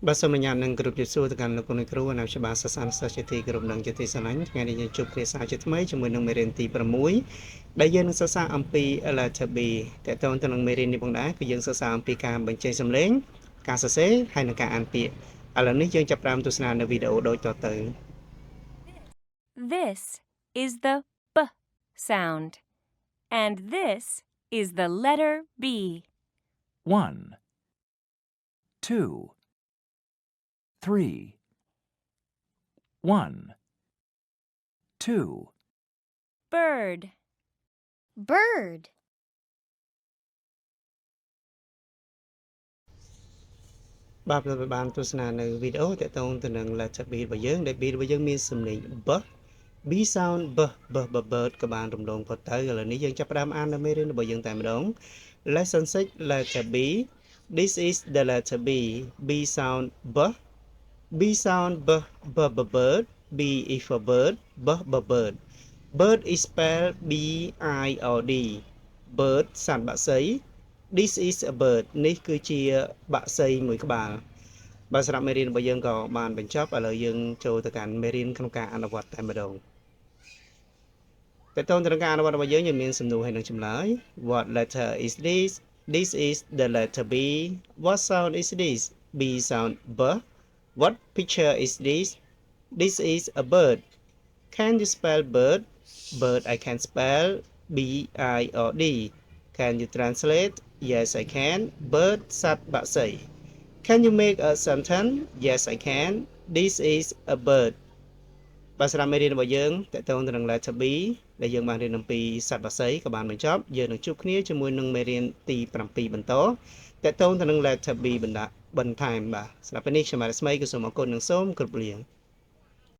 បាទសូមអនុញ្ញាតនឹងគោរពជំរាបសួរទៅកាន់លោកគ្រូអ្នកច្បាប់សាសនាសាស្ត្រជាទីគោរពនិងជាទីស្រឡាញ់ថ្ងៃនេះយើងជួបគ្នាសាជាថ្មីជាមួយនឹងមេរៀនទី6ដែលយើងនឹងសិក្សាអំពី letter B តើតើទៅនឹងមេរៀននេះផងដែរគឺយើងសិក្សាអំពីការបញ្ចេញសំឡេងការសរសេរហើយនិងការអានពាក្យឥឡូវនេះយើងចាប់ផ្ដើមទស្សនានៅវីដេអូដូចតទៅ This is the B sound, and this is the letter B. 1, 2, 3. 1, 2. Bird. Bird. បាទបានទស្សនានៅវីដេអូតើតើទៅនឹង letter B របស់យើងដែល B របស់យើងមានសំឡេង B sound bird ក៏បានរំលងផុតទៅឥឡូវនេះយើងចាប់ផ្ដើមអាននៅមេរៀនរបស់យើងតែម្ដង Lesson 6 letter B. This is the letter B. B sound B sound bird. B is for bird. Bird. Bird is spelled B-I-R-D. Bird សត្វបក្សី This is a bird នេះគឺជាបក្សីមួយក្បាលបាទសម្រាប់មេរៀនរបស់យើងក៏បានបញ្ចប់ឥឡូវយើងចូលទៅកាន់មេរៀនក្នុងការអនុវត្តតែម្ដងតើតើទៅនឹងការអនុវត្តរបស់យើងមានសំណួរហើយនឹងចម្លើយ What letter is this? This is the letter B. What sound is this? B sound B. What picture is this? This is a bird. Can you spell bird? Bird I can spell B-I-R-D. Can you translate? Yes I can. Bird សត្វបក្សី Can you make a sentence? Yes I can. This is a bird. បាទសម្រាប់មេរៀនរបស់យើងតើតើទៅនឹង letter B ដែលយើងបានរៀនអំពីសត្វបក្សីក៏បានបញ្ចប់យើងនឹងជួបគ្នាជាមួយនឹងមេរៀនទី7បន្តតើតើទៅនឹង letter B បន្ថែមបាទសម្រាប់ពេលនេះខ្ញុំបាទស្មីក៏សូមអរគុណនិងសូមគោរពលា